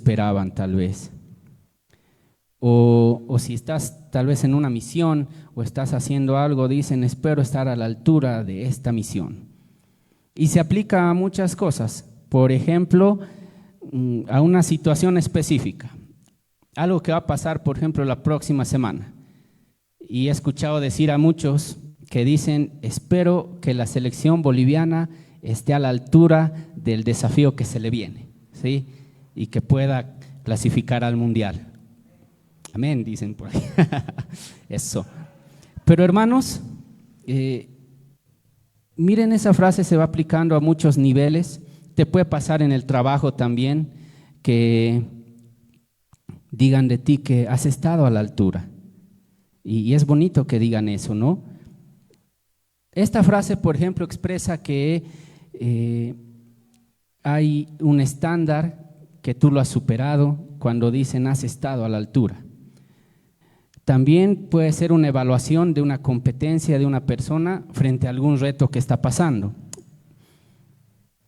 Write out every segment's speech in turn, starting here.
esperaban tal vez. O si estás tal vez en una misión o estás haciendo algo, dicen, espero estar a la altura de esta misión. Y se aplica a muchas cosas, por ejemplo, a una situación específica, algo que va a pasar, por ejemplo, la próxima semana. Y he escuchado decir a muchos que dicen, espero que la selección boliviana esté a la altura del desafío que se le viene, ¿sí? Y que pueda clasificar al mundial. Amén, dicen por ahí. Eso. Pero hermanos, miren, esa frase se va aplicando a muchos niveles. Te puede pasar en el trabajo también, que digan de ti que has estado a la altura. Y es bonito que digan eso, ¿no? Esta frase, por ejemplo, expresa que hay un estándar que tú lo has superado cuando dicen has estado a la altura. También puede ser una evaluación de una competencia de una persona frente a algún reto que está pasando.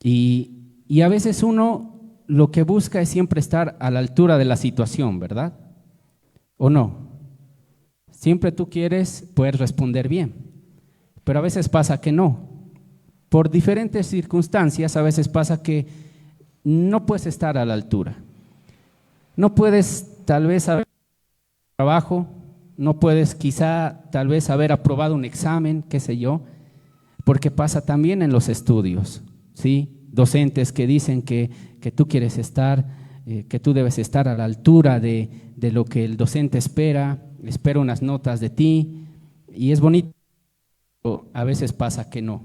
Y a veces uno lo que busca es siempre estar a la altura de la situación, ¿verdad? ¿O no? Siempre tú quieres poder responder bien, pero a veces pasa que no. Por diferentes circunstancias, a veces pasa que no puedes estar a la altura. No puedes tal vez haber trabajo, no puedes quizá tal vez haber aprobado un examen, qué sé yo, porque pasa también en los estudios, ¿sí? Docentes que dicen que tú quieres estar, que tú debes estar a la altura de lo que el docente espera unas notas de ti, y es bonito, a veces pasa que no.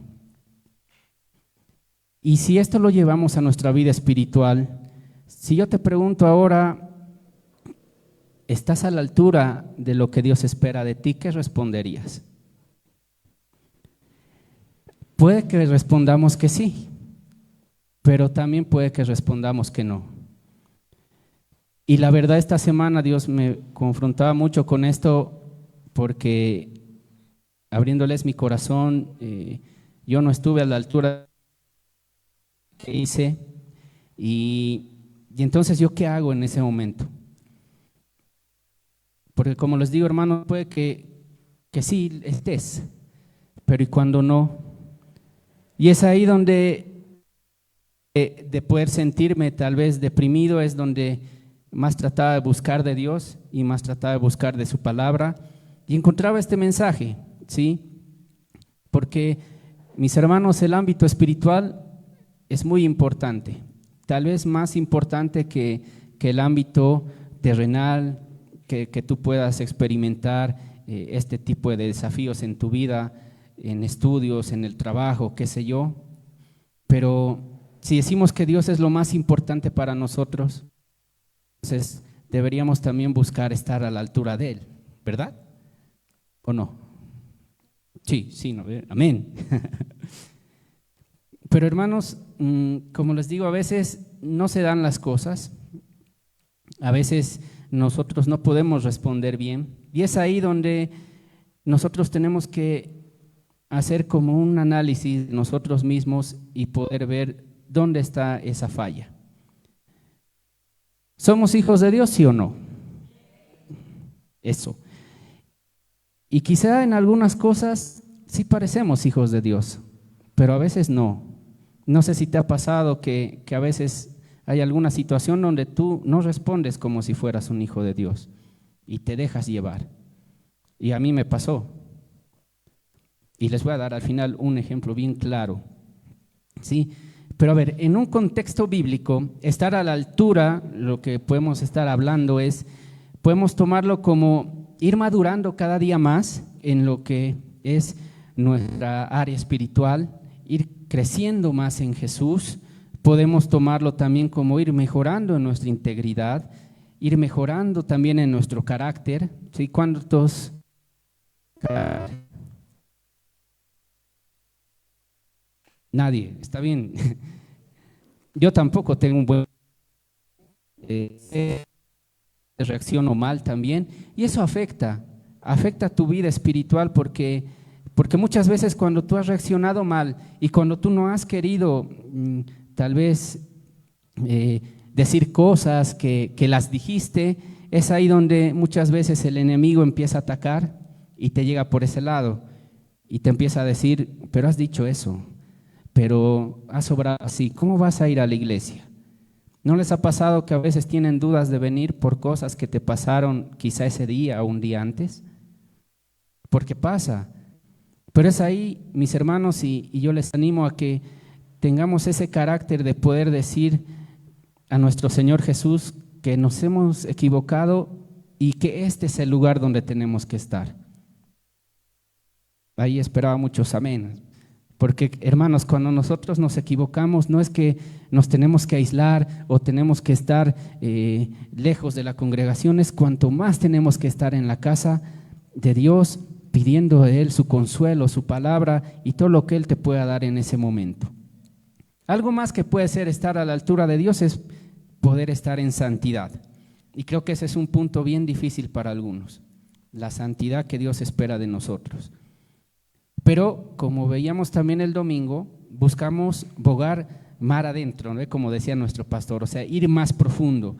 Y si esto lo llevamos a nuestra vida espiritual, si yo te pregunto ahora, ¿estás a la altura de lo que Dios espera de ti? ¿Qué responderías? Puede que respondamos que sí, pero también puede que respondamos que no. Y la verdad, esta semana Dios me confrontaba mucho con esto, porque abriéndoles mi corazón, yo no estuve a la altura que hice, y entonces ¿yo qué hago en ese momento? Porque como les digo, hermano, puede que sí estés, pero ¿y cuando no? Y es ahí donde de poder sentirme tal vez deprimido, es donde más trataba de buscar de Dios y más trataba de buscar de su palabra, y encontraba este mensaje, ¿sí? Porque, mis hermanos, el ámbito espiritual es muy importante, tal vez más importante que el ámbito terrenal, que tú puedas experimentar este tipo de desafíos en tu vida, en estudios, en el trabajo, qué sé yo. Pero si decimos que Dios es lo más importante para nosotros, entonces deberíamos también buscar estar a la altura de Él, ¿verdad? ¿O no? Sí, no, amén. Pero hermanos, como les digo, a veces no se dan las cosas, a veces nosotros no podemos responder bien, y es ahí donde nosotros tenemos que hacer como un análisis de nosotros mismos y poder ver dónde está esa falla. ¿Somos hijos de Dios, sí o no? Eso. Y quizá en algunas cosas sí parecemos hijos de Dios, pero a veces no. No sé si te ha pasado que a veces hay alguna situación donde tú no respondes como si fueras un hijo de Dios y te dejas llevar. Y a mí me pasó. Y les voy a dar al final un ejemplo bien claro, ¿sí? Pero a ver, en un contexto bíblico, estar a la altura, lo que podemos estar hablando es, podemos tomarlo como ir madurando cada día más en lo que es nuestra área espiritual, ir creciendo más en Jesús. Podemos tomarlo también como ir mejorando en nuestra integridad, ir mejorando también en nuestro carácter, ¿sí? ¿Cuántos? Nadie, está bien. Yo tampoco tengo un buen reacciono mal también, y eso afecta tu vida espiritual, porque muchas veces cuando tú has reaccionado mal y cuando tú no has querido tal vez decir cosas que las dijiste, es ahí donde muchas veces el enemigo empieza a atacar y te llega por ese lado y te empieza a decir, pero has dicho eso, pero has obrado así, ¿cómo vas a ir a la iglesia? ¿No les ha pasado que a veces tienen dudas de venir por cosas que te pasaron quizá ese día o un día antes? Porque pasa. Pero es ahí, mis hermanos, y yo les animo a que tengamos ese carácter de poder decir a nuestro Señor Jesús que nos hemos equivocado y que este es el lugar donde tenemos que estar. Ahí esperaba muchos amén. Porque, hermanos, cuando nosotros nos equivocamos, no es que nos tenemos que aislar o tenemos que estar lejos de la congregación, es cuanto más tenemos que estar en la casa de Dios, pidiendo a Él su consuelo, su palabra y todo lo que Él te pueda dar en ese momento. Algo más que puede ser estar a la altura de Dios es poder estar en santidad. Y creo que ese es un punto bien difícil para algunos, la santidad que Dios espera de nosotros. Pero como veíamos también el domingo, buscamos bogar mar adentro, ¿no? Como decía nuestro pastor, o sea, ir más profundo,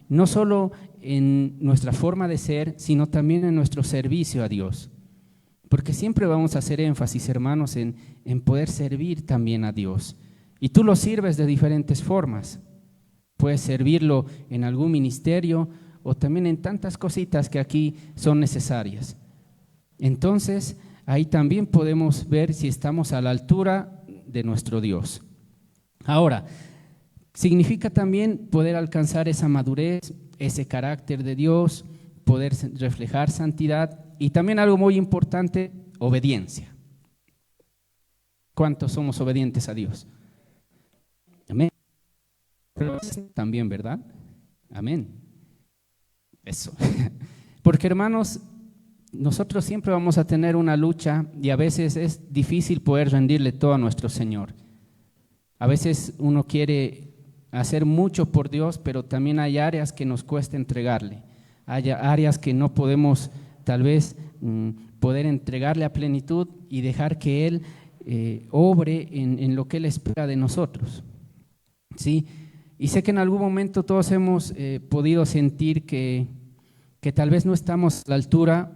no solo en nuestra forma de ser, sino también en nuestro servicio a Dios. Porque siempre vamos a hacer énfasis, hermanos, en poder servir también a Dios. Y tú lo sirves de diferentes formas. Puedes servirlo en algún ministerio o también en tantas cositas que aquí son necesarias. Entonces, ahí también podemos ver si estamos a la altura de nuestro Dios. Ahora, significa también poder alcanzar esa madurez, ese carácter de Dios, poder reflejar santidad y también algo muy importante, obediencia. ¿Cuántos somos obedientes a Dios? Amén. También, ¿verdad? Amén. Eso. Porque, hermanos, nosotros siempre vamos a tener una lucha y a veces es difícil poder rendirle todo a nuestro Señor. A veces uno quiere hacer mucho por Dios, pero también hay áreas que nos cuesta entregarle. Hay áreas que no podemos tal vez poder entregarle a plenitud y dejar que Él obre en lo que Él espera de nosotros. ¿Sí? Y sé que en algún momento todos hemos podido sentir que tal vez no estamos a la altura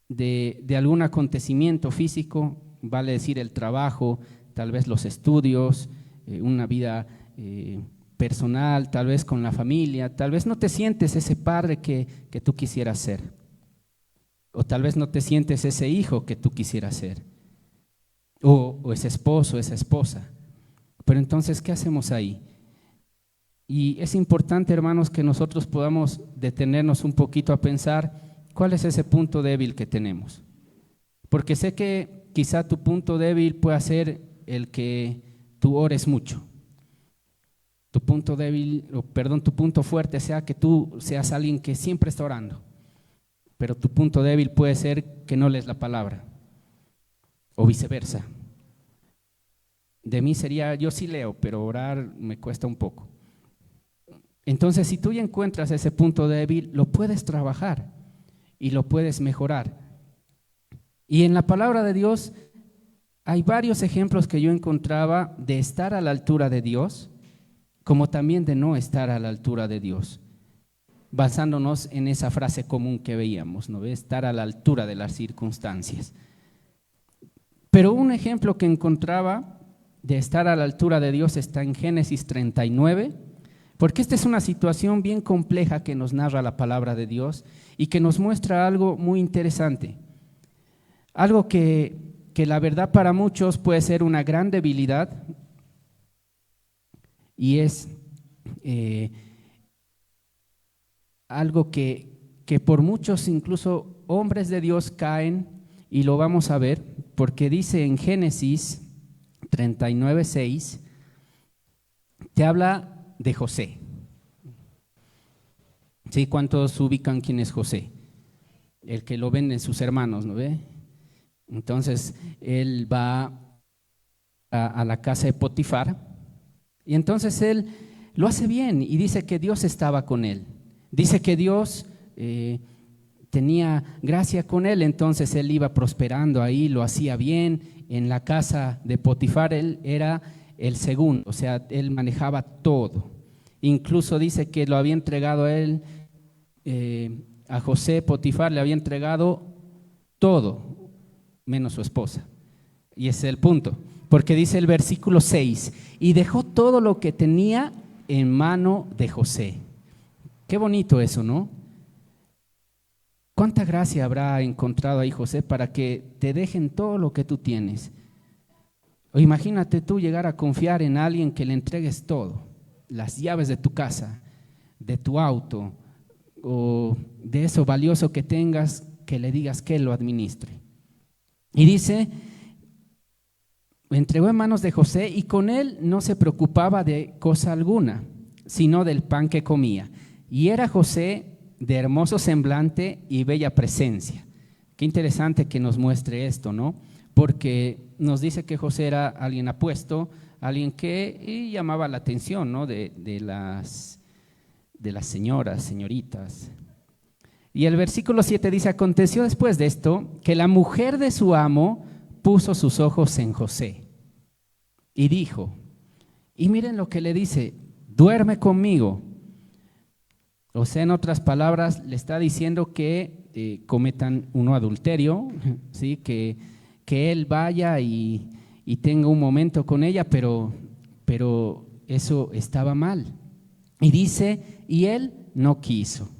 de algún acontecimiento físico, vale decir el trabajo, tal vez los estudios, una vida personal, tal vez con la familia, tal vez no te sientes ese padre que tú quisieras ser, o tal vez no te sientes ese hijo que tú quisieras ser, o ese esposo, esa esposa. Pero entonces, ¿qué hacemos ahí? Y es importante, hermanos, que nosotros podamos detenernos un poquito a pensar cuál es ese punto débil que tenemos. Porque sé que quizá tu punto débil pueda ser el que tú ores mucho. Tu punto débil, tu punto fuerte sea que tú seas alguien que siempre está orando. Pero tu punto débil puede ser que no lees la palabra, o viceversa. De mí sería, yo sí leo, pero orar me cuesta un poco. Entonces, si tú ya encuentras ese punto débil, lo puedes trabajar y lo puedes mejorar. Y en la palabra de Dios hay varios ejemplos que yo encontraba de estar a la altura de Dios, como también de no estar a la altura de Dios, basándonos en esa frase común que veíamos, ¿no? Estar a la altura de las circunstancias. Pero un ejemplo que encontraba de estar a la altura de Dios está en Génesis 39, porque esta es una situación bien compleja que nos narra la palabra de Dios y que nos muestra algo muy interesante, algo que la verdad para muchos puede ser una gran debilidad, y es algo que por muchos, incluso hombres de Dios, caen, y lo vamos a ver, porque dice en Génesis 39:6, te habla de José. ¿Sí? ¿Cuántos ubican quién es José? El que lo ven en sus hermanos, ¿no ve? Entonces, él va a la casa de Potifar, y entonces él lo hace bien, y dice que Dios estaba con él. Dice que Dios tenía gracia con él, entonces él iba prosperando ahí, lo hacía bien. En la casa de Potifar él era el segundo, o sea, él manejaba todo. Incluso dice que lo había entregado a él, a José Potifar, le había entregado todo, menos su esposa. Y ese es el punto, porque dice el versículo 6, y dejó todo lo que tenía en mano de José. Qué bonito eso, ¿no? ¿Cuánta gracia habrá encontrado ahí José para que te dejen todo lo que tú tienes? O imagínate tú llegar a confiar en alguien que le entregues todo, las llaves de tu casa, de tu auto o de eso valioso que tengas, que le digas que él lo administre. Y dice, entregó en manos de José y con él no se preocupaba de cosa alguna, sino del pan que comía. Y era José de hermoso semblante y bella presencia. Qué interesante que nos muestre esto, ¿no? Porque nos dice que José era alguien apuesto, alguien que llamaba la atención, ¿no? de las señoras, señoritas. Y el versículo 7 dice, aconteció después de esto que la mujer de su amo puso sus ojos en José y dijo, y miren lo que le dice, duerme conmigo. O sea, en otras palabras, le está diciendo que cometan un adulterio, ¿sí? que él vaya y tenga un momento con ella, pero eso estaba mal. Y dice, y él no quiso.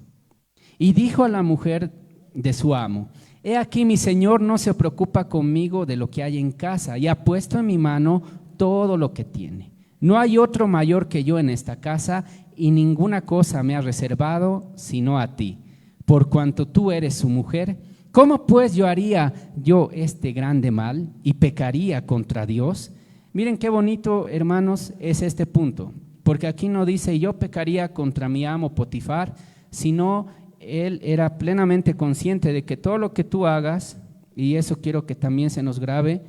Y dijo a la mujer de su amo, he aquí mi señor no se preocupa conmigo de lo que hay en casa y ha puesto en mi mano todo lo que tiene. No hay otro mayor que yo en esta casa y ninguna cosa me ha reservado sino a ti, por cuanto tú eres su mujer. ¿Cómo pues yo haría este grande mal y pecaría contra Dios? Miren qué bonito, hermanos, es este punto, porque aquí no dice yo pecaría contra mi amo Potifar, sino él era plenamente consciente de que todo lo que tú hagas, y eso quiero que también se nos grabe,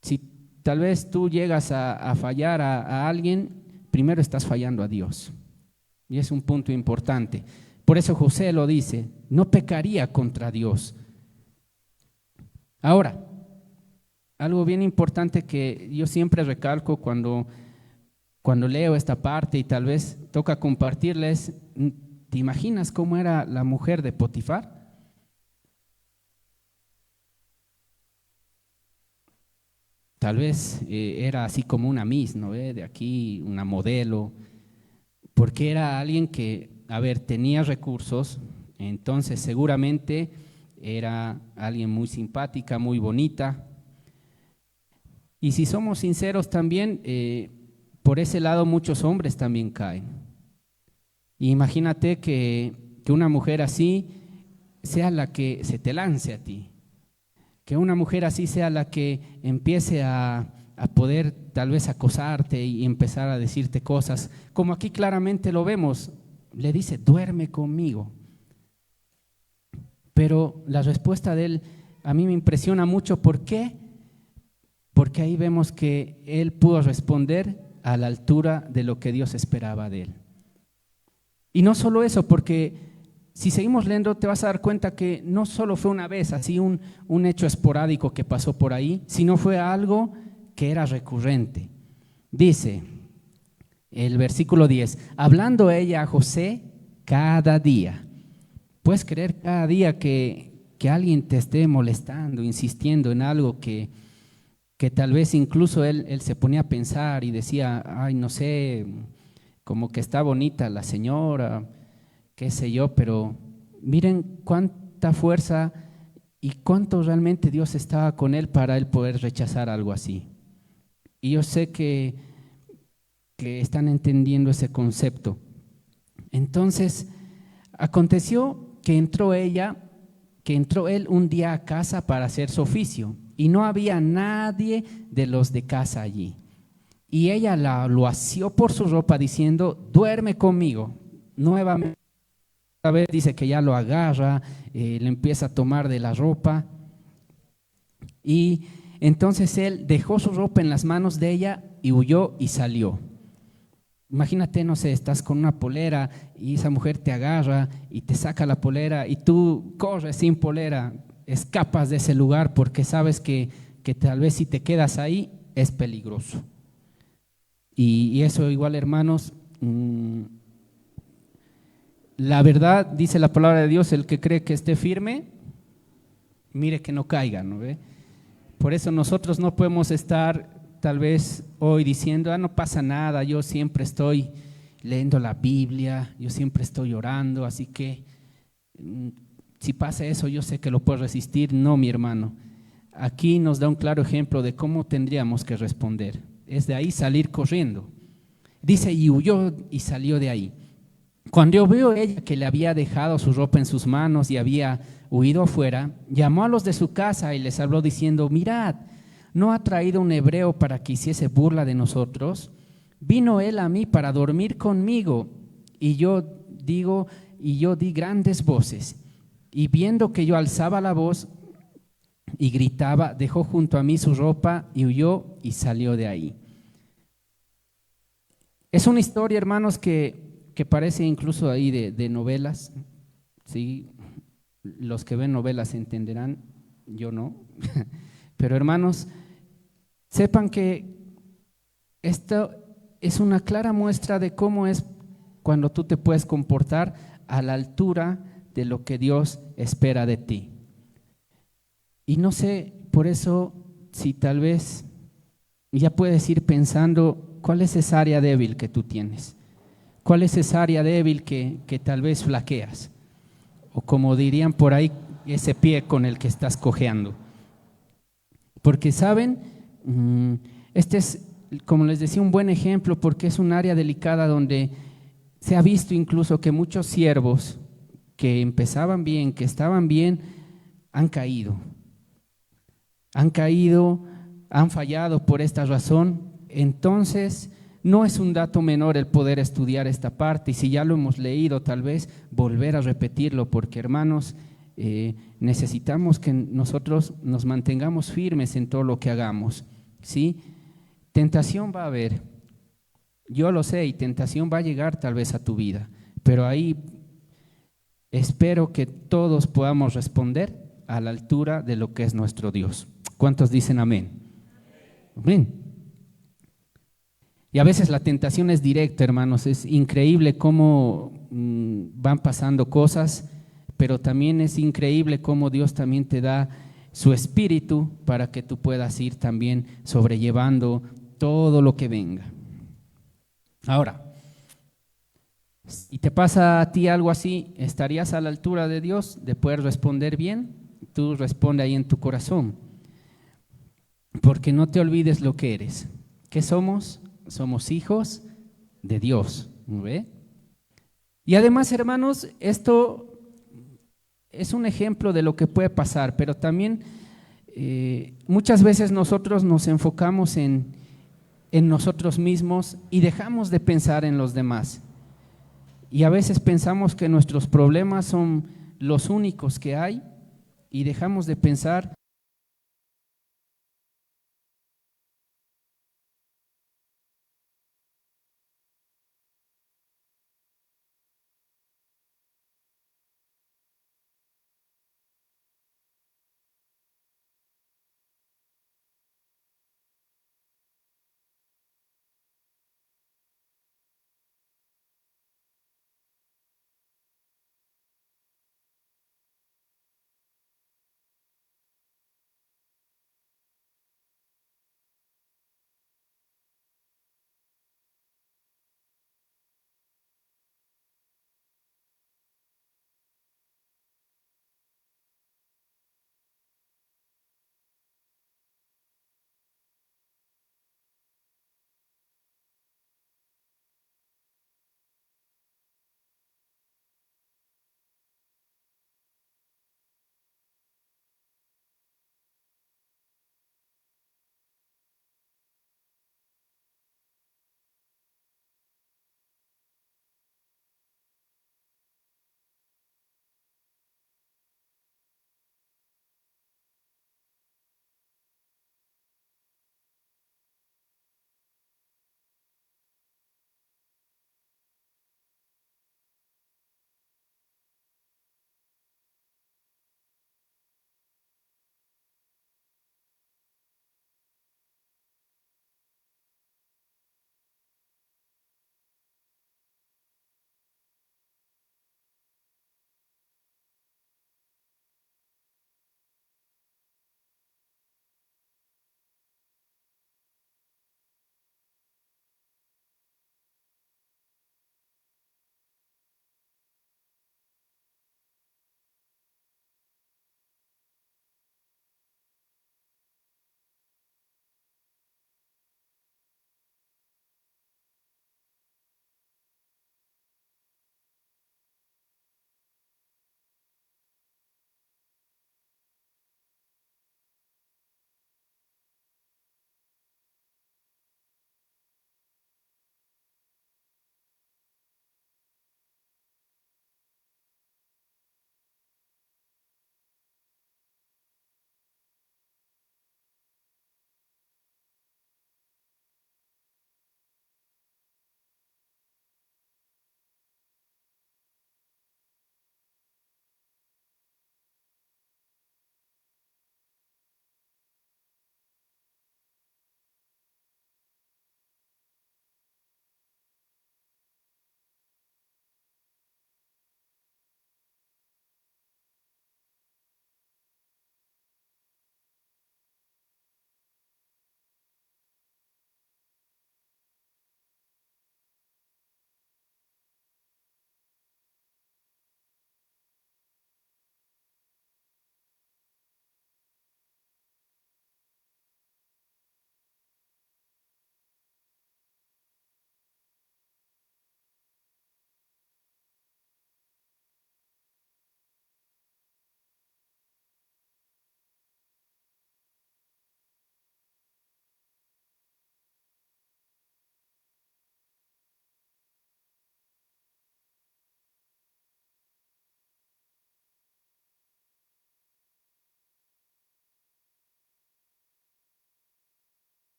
si tal vez tú llegas a fallar a alguien, primero estás fallando a Dios. Y es un punto importante. Por eso José lo dice, no pecaría contra Dios. Ahora, algo bien importante que yo siempre recalco cuando leo esta parte y tal vez toca compartirles, ¿te imaginas cómo era la mujer de Potifar? Tal vez era así como una Miss, ¿no? De aquí, una modelo, porque era alguien que, a ver, tenía recursos, entonces seguramente era alguien muy simpática, muy bonita. Y si somos sinceros también, por ese lado muchos hombres también caen. Y imagínate que una mujer así sea la que se te lance a ti. Que una mujer así sea la que empiece a poder tal vez acosarte y empezar a decirte cosas, como aquí claramente lo vemos, le dice, duerme conmigo. Pero la respuesta de él a mí me impresiona mucho. ¿Por qué? Porque ahí vemos que él pudo responder a la altura de lo que Dios esperaba de él. Y no solo eso, porque si seguimos leyendo te vas a dar cuenta que no solo fue una vez, así un hecho esporádico que pasó por ahí, sino fue algo que era recurrente. Dice el versículo 10, hablando ella a José cada día. ¿Puedes creer cada día que alguien te esté molestando, insistiendo en algo que tal vez incluso él se ponía a pensar y decía, ay, no sé, como que está bonita la señora, qué sé yo, pero miren cuánta fuerza y cuánto realmente Dios estaba con él para él poder rechazar algo así. Y yo sé que están entendiendo ese concepto. Entonces, aconteció que entró él un día a casa para hacer su oficio y no había nadie de los de casa allí. Y ella lo asió por su ropa diciendo, duerme conmigo. Nuevamente, otra vez dice que ya lo agarra, le empieza a tomar de la ropa. Y entonces él dejó su ropa en las manos de ella y huyó y salió. Imagínate, no sé, estás con una polera y esa mujer te agarra y te saca la polera y tú corres sin polera, escapas de ese lugar porque sabes que tal vez si te quedas ahí es peligroso. Y eso igual, hermanos, mm, la verdad, dice la palabra de Dios, el que cree que esté firme, mire que no caiga, ¿no ve? Por eso nosotros no podemos estar tal vez hoy diciendo, no pasa nada, yo siempre estoy leyendo la Biblia, yo siempre estoy orando, así que mm, si pasa eso yo sé que lo puedo resistir. No, mi hermano, aquí nos da un claro ejemplo de cómo tendríamos que responder. Es de ahí salir corriendo. Dice, y huyó y salió de ahí. Cuando yo veo a ella que le había dejado su ropa en sus manos y había huido afuera, llamó a los de su casa y les habló diciendo, mirad, ¿no ha traído un hebreo para que hiciese burla de nosotros? Vino él a mí para dormir conmigo y yo di grandes voces. Y viendo que yo alzaba la voz y gritaba, dejó junto a mí su ropa y huyó y salió de ahí. Es una historia, hermanos, que parece incluso ahí de novelas, ¿sí? Los que ven novelas entenderán, yo no. Pero hermanos, sepan que esto es una clara muestra de cómo es cuando tú te puedes comportar a la altura de lo que Dios espera de ti. Y no sé, por eso, si tal vez ya puedes ir pensando cuál es esa área débil que tú tienes, cuál es esa área débil que tal vez flaqueas, o como dirían por ahí, ese pie con el que estás cojeando. Porque saben, este es, como les decía, un buen ejemplo porque es un área delicada donde se ha visto incluso que muchos siervos que empezaban bien, que estaban bien, han caído. Han caído, han fallado por esta razón. Entonces, no es un dato menor el poder estudiar esta parte y si ya lo hemos leído, tal vez volver a repetirlo, porque hermanos, necesitamos que nosotros nos mantengamos firmes en todo lo que hagamos, ¿sí? Tentación va a haber, yo lo sé, y tentación va a llegar tal vez a tu vida, pero ahí espero que todos podamos responder a la altura de lo que es nuestro Dios. ¿Cuántos dicen amén? Amén. Y a veces la tentación es directa, hermanos, es increíble cómo van pasando cosas, pero también es increíble cómo Dios también te da su espíritu para que tú puedas ir también sobrellevando todo lo que venga. Ahora, si te pasa a ti algo así, ¿estarías a la altura de Dios de poder responder bien? Tú responde ahí en tu corazón, porque no te olvides lo que eres. ¿Qué somos? Somos hijos de Dios, ¿no ve? Y además, hermanos, esto es un ejemplo de lo que puede pasar, pero también muchas veces nosotros nos enfocamos en nosotros mismos y dejamos de pensar en los demás. Y a veces pensamos que nuestros problemas son los únicos que hay y dejamos de pensar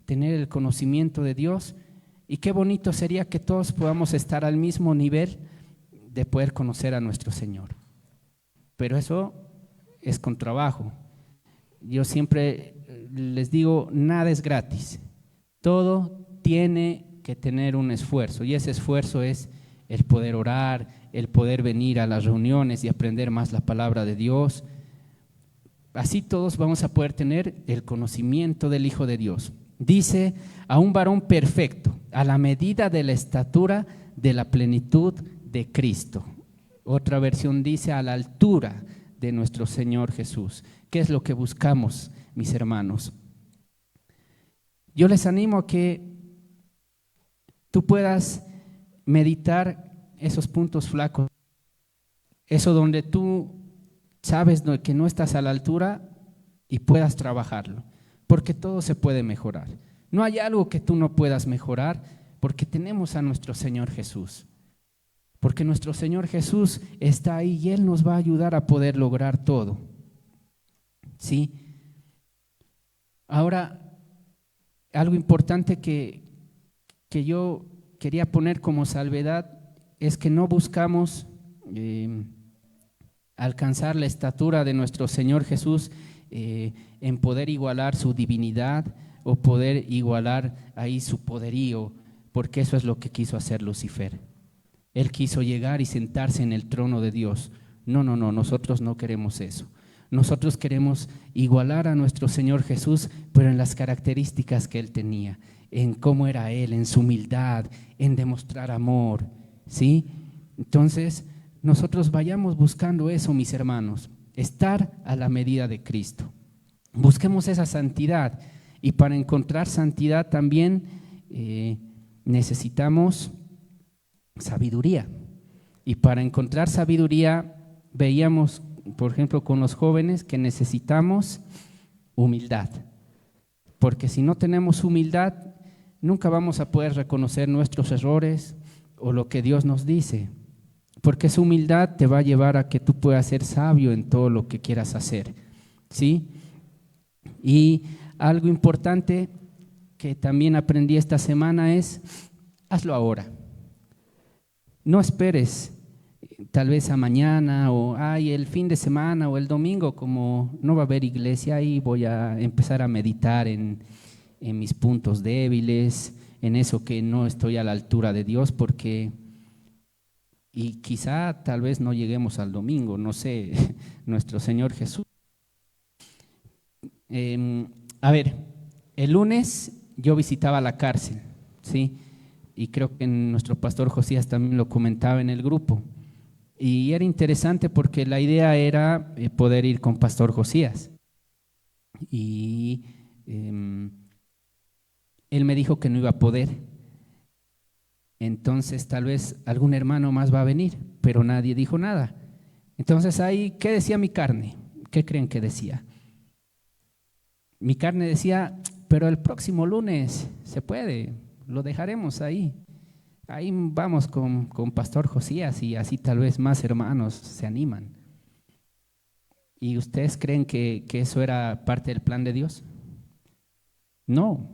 tener el conocimiento de Dios, y qué bonito sería que todos podamos estar al mismo nivel de poder conocer a nuestro Señor. Pero eso es con trabajo. Yo siempre les digo, nada es gratis. Todo tiene que tener un esfuerzo, y ese esfuerzo es el poder orar, el poder venir a las reuniones y aprender más la palabra de Dios. Así todos vamos a poder tener el conocimiento del Hijo de Dios. Dice, a un varón perfecto, a la medida de la estatura de la plenitud de Cristo. Otra versión dice, a la altura de nuestro Señor Jesús. ¿Qué es lo que buscamos, mis hermanos? Yo les animo a que tú puedas meditar esos puntos flacos, eso donde tú sabes que no estás a la altura, y puedas trabajarlo, porque todo se puede mejorar. No hay algo que tú no puedas mejorar, porque tenemos a nuestro Señor Jesús, porque nuestro Señor Jesús está ahí y Él nos va a ayudar a poder lograr todo. ¿Sí? Ahora, algo importante que yo quería poner como salvedad es que no buscamos alcanzar la estatura de nuestro Señor Jesús en poder igualar su divinidad o poder igualar ahí su poderío, porque eso es lo que quiso hacer Lucifer. Él quiso llegar y sentarse en el trono de Dios. No, nosotros no queremos eso. Nosotros queremos igualar a nuestro Señor Jesús, pero en las características que Él tenía, en cómo era Él, en su humildad, en demostrar amor, ¿sí? Entonces, nosotros vayamos buscando eso, mis hermanos, estar a la medida de Cristo. Busquemos esa santidad, y para encontrar santidad también necesitamos sabiduría. Y para encontrar sabiduría, veíamos, por ejemplo, con los jóvenes, que necesitamos humildad, porque si no tenemos humildad, nunca vamos a poder reconocer nuestros errores o lo que Dios nos dice, porque esa humildad te va a llevar a que tú puedas ser sabio en todo lo que quieras hacer, ¿sí? Y algo importante que también aprendí esta semana es, hazlo ahora. No esperes tal vez a mañana o el fin de semana o el domingo, como no va a haber iglesia, y voy a empezar a meditar en mis puntos débiles, en eso que no estoy a la altura de Dios, y quizá tal vez no lleguemos al domingo, no sé, nuestro Señor Jesús. El lunes yo visitaba la cárcel, ¿sí? Y creo que nuestro pastor Josías también lo comentaba en el grupo. Y era interesante porque la idea era poder ir con pastor Josías. Y él me dijo que no iba a poder. Entonces tal vez algún hermano más va a venir, pero nadie dijo nada. Entonces ahí, ¿qué decía mi carne? ¿Qué creen que decía? Mi carne decía, pero el próximo lunes se puede, lo dejaremos ahí. Ahí vamos con pastor Josías, y así tal vez más hermanos se animan. ¿Y ustedes creen que eso era parte del plan de Dios? No.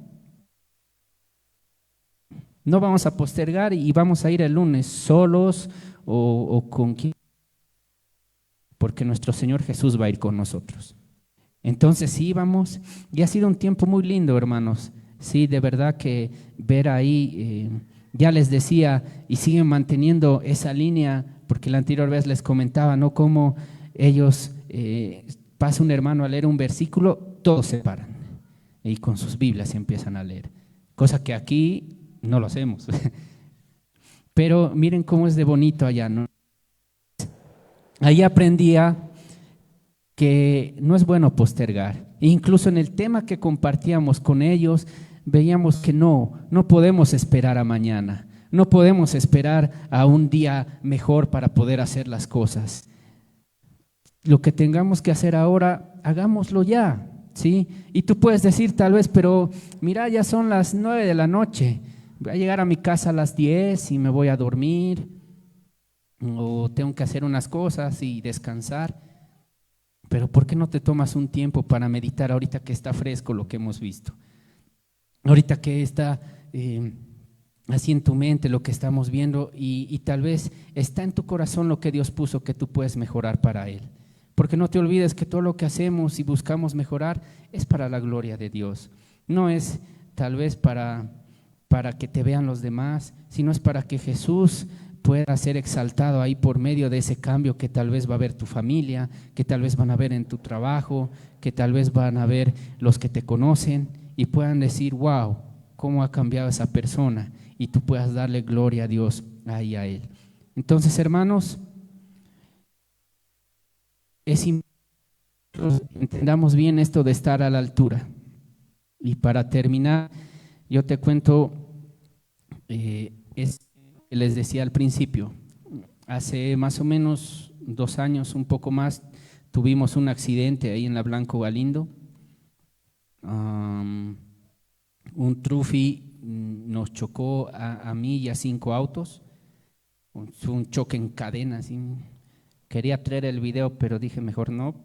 No vamos a postergar y vamos a ir el lunes solos o con quién, porque nuestro Señor Jesús va a ir con nosotros. Entonces sí, vamos, y ha sido un tiempo muy lindo, hermanos. Sí, de verdad que ver ahí, ya les decía, y siguen manteniendo esa línea, porque la anterior vez les comentaba, ¿no? Cómo ellos, pasa un hermano a leer un versículo, todos se paran y con sus Biblias empiezan a leer, cosa que aquí no lo hacemos. Pero miren cómo es de bonito allá, ¿no? Ahí aprendía que no es bueno postergar. Incluso en el tema que compartíamos con ellos, veíamos que no podemos esperar a mañana, no podemos esperar a un día mejor para poder hacer las cosas. Lo que tengamos que hacer ahora, hagámoslo ya, ¿sí? Y tú puedes decir tal vez, pero mira, ya son las 9 de la noche, voy a llegar a mi casa a las 10 y me voy a dormir, o tengo que hacer unas cosas y descansar. Pero ¿por qué no te tomas un tiempo para meditar ahorita que está fresco lo que hemos visto? ahorita que está así en tu mente lo que estamos viendo y tal vez está en tu corazón lo que Dios puso que tú puedes mejorar para Él. Porque no te olvides que todo lo que hacemos y buscamos mejorar es para la gloria de Dios. No es tal vez para que te vean los demás, sino es para que Jesús pueda ser exaltado ahí por medio de ese cambio que tal vez va a ver tu familia, que tal vez van a ver en tu trabajo, que tal vez van a ver los que te conocen y puedan decir, wow, cómo ha cambiado esa persona, y tú puedas darle gloria a Dios ahí a Él. Entonces, hermanos, es importante que entendamos bien esto de estar a la altura. Y para terminar, yo te cuento, es que les decía al principio, hace más o menos 2 años, un poco más, tuvimos un accidente ahí en la Blanco Galindo. Un trufi nos chocó a mí y a 5 autos. Fue un choque en cadena. Así. Quería traer el video, pero dije mejor no,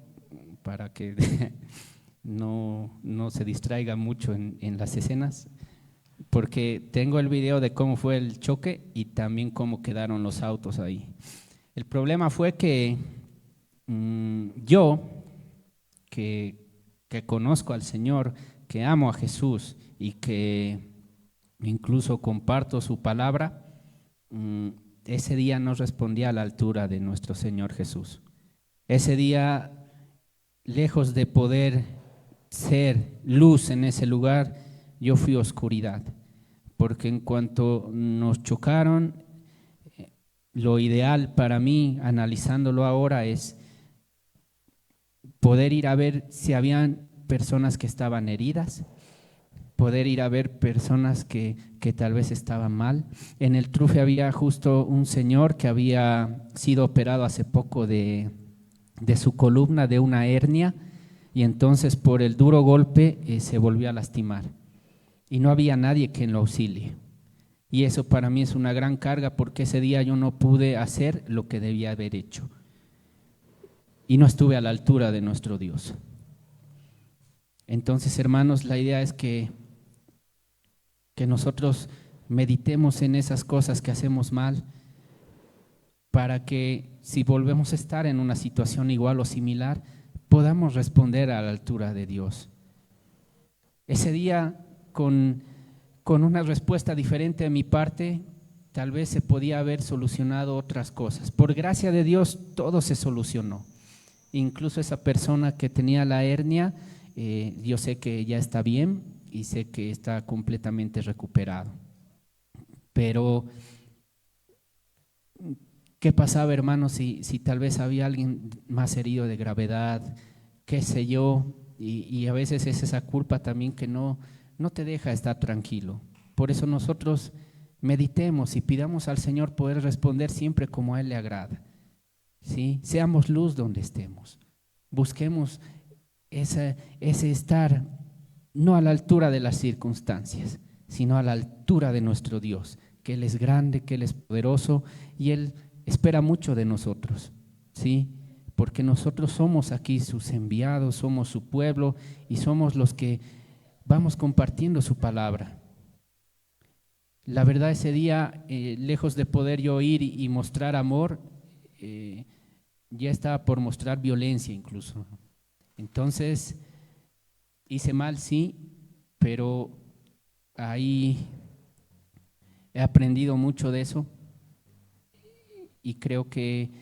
para que no se distraiga mucho en las escenas, porque tengo el video de cómo fue el choque y también cómo quedaron los autos ahí. El problema fue que yo, que conozco al Señor, que amo a Jesús y que incluso comparto su palabra, ese día no respondí a la altura de nuestro Señor Jesús. Ese día, lejos de poder ser luz en ese lugar, yo fui oscuridad, porque en cuanto nos chocaron, lo ideal para mí, analizándolo ahora, es poder ir a ver si habían personas que estaban heridas, poder ir a ver personas que tal vez estaban mal. En el Trufe había justo un señor que había sido operado hace poco de su columna, de una hernia, y entonces por el duro golpe se volvió a lastimar y no había nadie que lo auxilie. Y eso para mí es una gran carga, porque ese día yo no pude hacer lo que debía haber hecho y no estuve a la altura de nuestro Dios. Entonces, hermanos, la idea es que nosotros meditemos en esas cosas que hacemos mal, para que si volvemos a estar en una situación igual o similar, podamos responder a la altura de Dios. Ese día, con una respuesta diferente de mi parte, tal vez se podía haber solucionado otras cosas. Por gracia de Dios, todo se solucionó. Incluso esa persona que tenía la hernia, yo sé que ya está bien y sé que está completamente recuperado. Pero ¿qué pasaba, hermanos, si tal vez había alguien más herido de gravedad, qué sé yo? Y a veces es esa culpa también que no te deja estar tranquilo. Por eso nosotros meditemos y pidamos al Señor poder responder siempre como a Él le agrada. ¿Sí? Seamos luz donde estemos. Busquemos ese estar no a la altura de las circunstancias, sino a la altura de nuestro Dios, que Él es grande, que Él es poderoso y Él espera mucho de nosotros, ¿sí? Porque nosotros somos aquí sus enviados, somos su pueblo y somos los que vamos compartiendo su palabra. La verdad, ese día, lejos de poder yo ir y mostrar amor, ya estaba por mostrar violencia incluso. Entonces, hice mal, sí, pero ahí he aprendido mucho de eso y creo que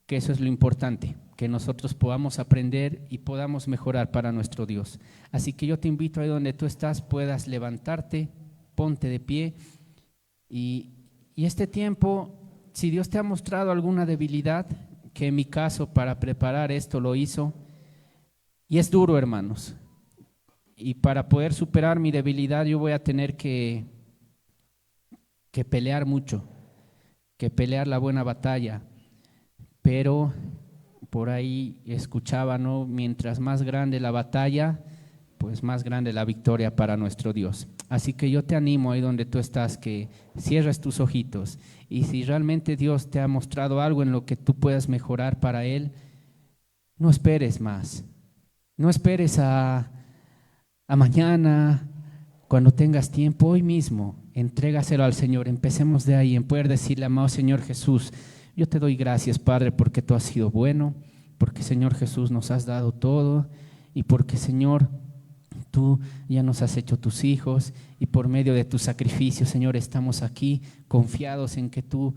eso es lo importante, que nosotros podamos aprender y podamos mejorar para nuestro Dios. Así que yo te invito ahí donde tú estás, puedas levantarte, ponte de pie y este tiempo, si Dios te ha mostrado alguna debilidad, que en mi caso para preparar esto lo hizo, y es duro, hermanos, y para poder superar mi debilidad yo voy a tener que pelear mucho, que pelear la buena batalla, pero por ahí escuchaba, ¿no? Mientras más grande la batalla, pues más grande la victoria para nuestro Dios. Así que yo te animo ahí donde tú estás, que cierres tus ojitos y si realmente Dios te ha mostrado algo en lo que tú puedas mejorar para Él, no esperes más, no esperes a mañana Cuando tengas tiempo, hoy mismo, entrégaselo al Señor. Empecemos de ahí, en poder decirle, amado Señor Jesús, yo te doy gracias, Padre, porque tú has sido bueno, porque, Señor Jesús, nos has dado todo y porque, Señor, tú ya nos has hecho tus hijos y por medio de tu sacrificio, Señor, estamos aquí confiados en que tú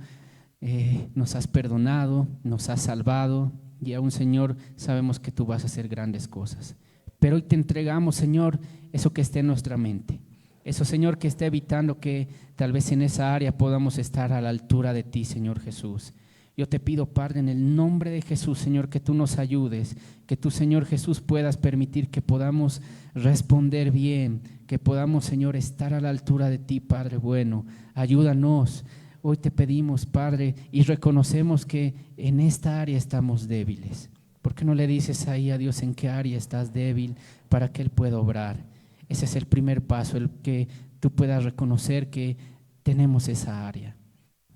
nos has perdonado, nos has salvado y aún, Señor, sabemos que tú vas a hacer grandes cosas. Pero hoy te entregamos, Señor, eso que esté en nuestra mente. Eso, Señor, que esté evitando que tal vez en esa área podamos estar a la altura de ti, Señor Jesús. Yo te pido, Padre, en el nombre de Jesús, Señor, que tú nos ayudes, que tú, Señor Jesús, puedas permitir que podamos responder bien, que podamos, Señor, estar a la altura de ti, Padre bueno. Ayúdanos. Hoy te pedimos, Padre, y reconocemos que en esta área estamos débiles. ¿Por qué no le dices ahí a Dios en qué área estás débil para que Él pueda obrar? Ese es el primer paso, el que tú puedas reconocer que tenemos esa área.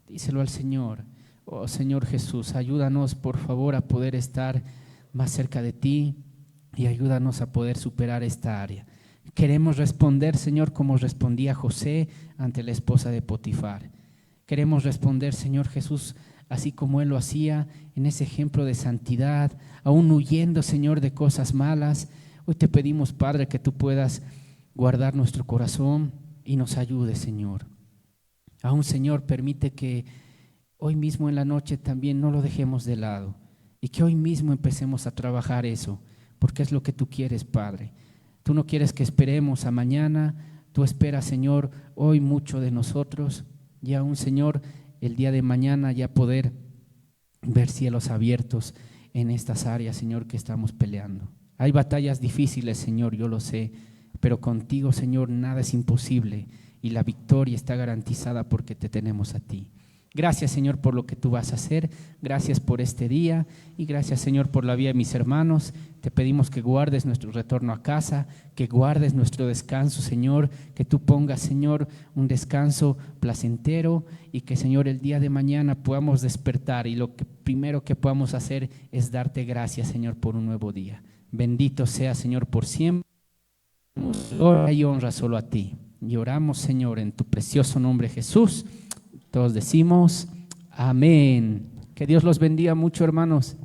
Díselo al Señor. Oh Señor Jesús, ayúdanos por favor a poder estar más cerca de ti y ayúdanos a poder superar esta área. Queremos responder, Señor, como respondía José ante la esposa de Potifar. Queremos responder, Señor Jesús, así como Él lo hacía en ese ejemplo de santidad, aún huyendo, Señor, de cosas malas. Hoy te pedimos, Padre, que tú puedas guardar nuestro corazón y nos ayudes, Señor. Aún, Señor, permite que hoy mismo en la noche también no lo dejemos de lado y que hoy mismo empecemos a trabajar eso, porque es lo que tú quieres, Padre. Tú no quieres que esperemos a mañana, tú esperas, Señor, hoy mucho de nosotros y aún, Señor, el día de mañana ya poder ver cielos abiertos en estas áreas, Señor, que estamos peleando. Hay batallas difíciles, Señor, yo lo sé, pero contigo, Señor, nada es imposible y la victoria está garantizada porque te tenemos a ti. Gracias, Señor, por lo que tú vas a hacer. Gracias por este día y gracias, Señor, por la vida de mis hermanos. Te pedimos que guardes nuestro retorno a casa, que guardes nuestro descanso, Señor, que tú pongas, Señor, un descanso placentero y que, Señor, el día de mañana podamos despertar y lo que primero que podamos hacer es darte gracias, Señor, por un nuevo día. Bendito sea, Señor, por siempre. Gloria y honra solo a ti. Y oramos, Señor, en tu precioso nombre, Jesús. Todos decimos amén. Que Dios los bendiga mucho, hermanos.